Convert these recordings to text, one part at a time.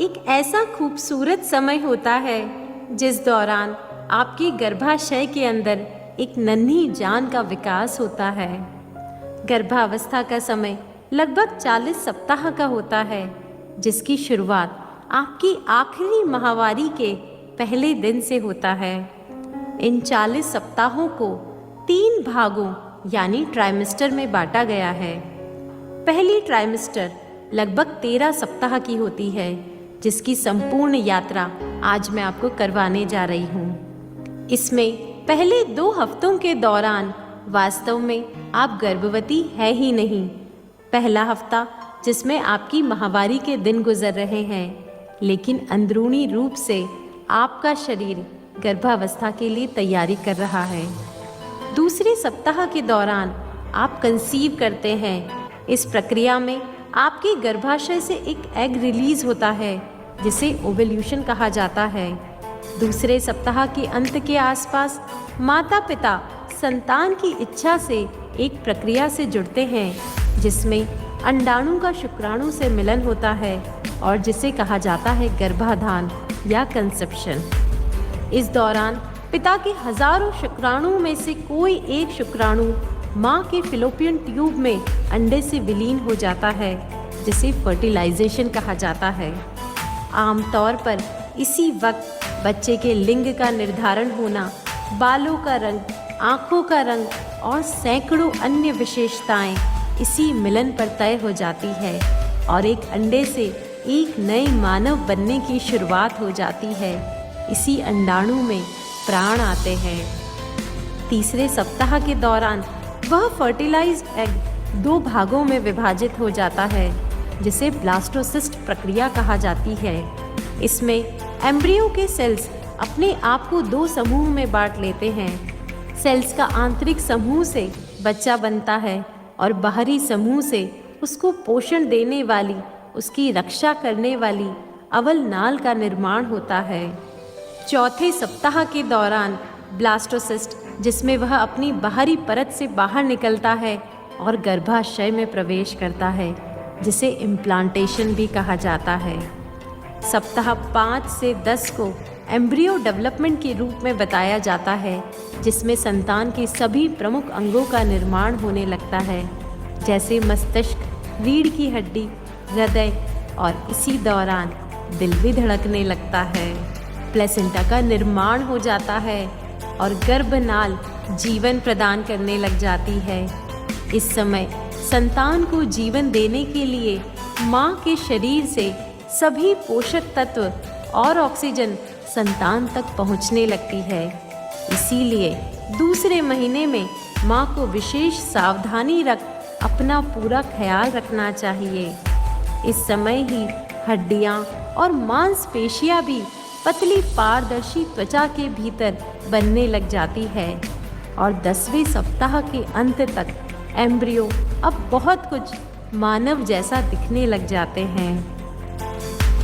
एक ऐसा खूबसूरत समय होता है जिस दौरान आपके गर्भाशय के अंदर एक नन्ही जान का विकास होता है। गर्भावस्था का समय लगभग 40 सप्ताह का होता है, जिसकी शुरुआत आपकी आखिरी माहवारी के पहले दिन से होता है। इन 40 सप्ताहों को 3 भागों यानी ट्राइमेस्टर में बांटा गया है। पहली ट्राइमेस्टर लगभग 13 सप्ताह की होती है, जिसकी संपूर्ण यात्रा आज मैं आपको करवाने जा रही हूँ। इसमें पहले 2 हफ्तों के दौरान वास्तव में आप गर्भवती है ही नहीं। पहला हफ्ता जिसमें आपकी माहवारी के दिन गुजर रहे हैं, लेकिन अंदरूनी रूप से आपका शरीर गर्भावस्था के लिए तैयारी कर रहा है। दूसरे सप्ताह के दौरान आप कंसीव करते हैं। इस प्रक्रिया में आपके गर्भाशय से एक एग रिलीज होता है, जिसे ओवल्यूशन कहा जाता है। दूसरे सप्ताह के अंत के आसपास माता पिता संतान की इच्छा से एक प्रक्रिया से जुड़ते हैं, जिसमें अंडाणु का शुक्राणु से मिलन होता है और जिसे कहा जाता है गर्भाधान या कंसेप्शन। इस दौरान पिता के हजारों शुक्राणु में से कोई एक शुक्राणु माँ के फिलोपियन ट्यूब में अंडे से विलीन हो जाता है, जिसे फर्टिलाइजेशन कहा जाता है। आमतौर पर इसी वक्त बच्चे के लिंग का निर्धारण होना, बालों का रंग, आँखों का रंग और सैकड़ों अन्य विशेषताएं इसी मिलन पर तय हो जाती है और एक अंडे से एक नए मानव बनने की शुरुआत हो जाती है। इसी अंडाणु में प्राण आते हैं। तीसरे सप्ताह के दौरान वह फर्टिलाइज्ड एग 2 भागों में विभाजित हो जाता है, जिसे ब्लास्टोसिस्ट प्रक्रिया कहा जाती है। इसमें एम्ब्रियो के सेल्स अपने आप को 2 समूह में बांट लेते हैं। सेल्स का आंतरिक समूह से बच्चा बनता है और बाहरी समूह से उसको पोषण देने वाली, उसकी रक्षा करने वाली अवल नाल का निर्माण होता है। चौथे सप्ताह के दौरान ब्लास्टोसिस्ट, जिसमें वह अपनी बाहरी परत से बाहर निकलता है और गर्भाशय में प्रवेश करता है, जिसे इम्प्लांटेशन भी कहा जाता है। सप्ताह 5 से 10 को एम्ब्रियो डेवलपमेंट के रूप में बताया जाता है, जिसमें संतान के सभी प्रमुख अंगों का निर्माण होने लगता है, जैसे मस्तिष्क, रीढ़ की हड्डी, हृदय और इसी दौरान दिल भी धड़कने लगता है। प्लेसेंटा का निर्माण हो जाता है और गर्भनाल जीवन प्रदान करने लग जाती है। इस समय संतान को जीवन देने के लिए माँ के शरीर से सभी पोषक तत्व और ऑक्सीजन संतान तक पहुँचने लगती है। इसीलिए दूसरे महीने में माँ को विशेष सावधानी रख अपना पूरा ख्याल रखना चाहिए। इस समय ही हड्डियाँ और मांसपेशियाँ भी पतली पारदर्शी त्वचा के भीतर बनने लग जाती है और 10वें सप्ताह के अंत तक एम्ब्रियो अब बहुत कुछ मानव जैसा दिखने लग जाते हैं।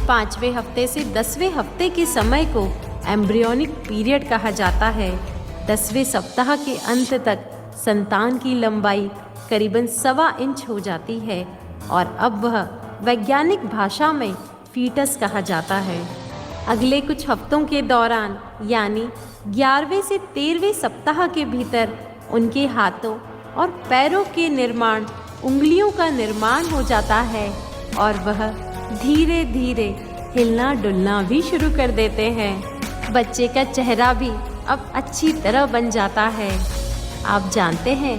5वें हफ्ते से 10वें हफ्ते के समय को एम्ब्रियोनिक पीरियड कहा जाता है। 10वें सप्ताह के अंत तक संतान की लंबाई करीबन 1.25 इंच हो जाती है और अब वह वैज्ञानिक भाषा में फीटस कहा जाता है। अगले कुछ हफ्तों के दौरान यानी 11वें से 13वें सप्ताह के भीतर उनके हाथों और पैरों के निर्माण, उंगलियों का निर्माण हो जाता है और वह धीरे धीरे हिलना डुलना भी शुरू कर देते हैं। बच्चे का चेहरा भी अब अच्छी तरह बन जाता है। आप जानते हैं,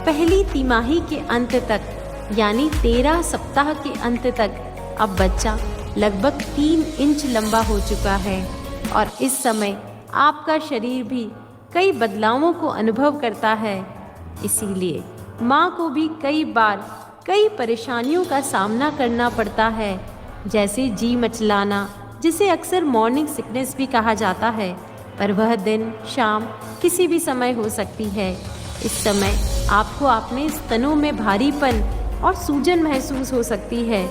पहली तिमाही के अंत तक यानी 13 सप्ताह के अंत तक अब बच्चा लगभग 3 इंच लंबा हो चुका है और इस समय आपका शरीर भी कई बदलावों को अनुभव करता है। इसीलिए माँ को भी कई बार कई परेशानियों का सामना करना पड़ता है, जैसे जी मचलाना, जिसे अक्सर मॉर्निंग सिकनेस भी कहा जाता है, पर वह दिन शाम किसी भी समय हो सकती है। इस समय आपको अपने स्तनों में भारीपन और सूजन महसूस हो सकती है।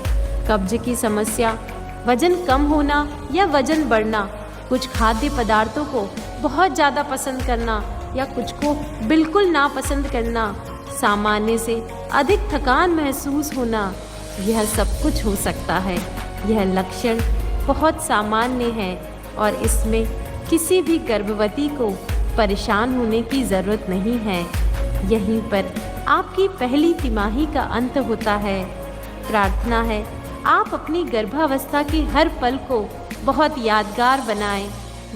कब्ज की समस्या, वजन कम होना या वजन बढ़ना, कुछ खाद्य पदार्थों को बहुत ज़्यादा पसंद करना या कुछ को बिल्कुल नापसंद करना, सामान्य से अधिक थकान महसूस होना, यह सब कुछ हो सकता है। यह लक्षण बहुत सामान्य है और इसमें किसी भी गर्भवती को परेशान होने की ज़रूरत नहीं है। यहीं पर आपकी पहली तिमाही का अंत होता है। प्रार्थना है आप अपनी गर्भावस्था के हर पल को बहुत यादगार बनाएं,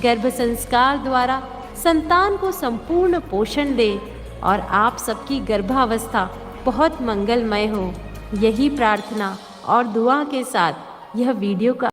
गर्भ संस्कार द्वारा संतान को संपूर्ण पोषण दें और आप सबकी गर्भावस्था बहुत मंगलमय हो। यही प्रार्थना और दुआ के साथ यह वीडियो का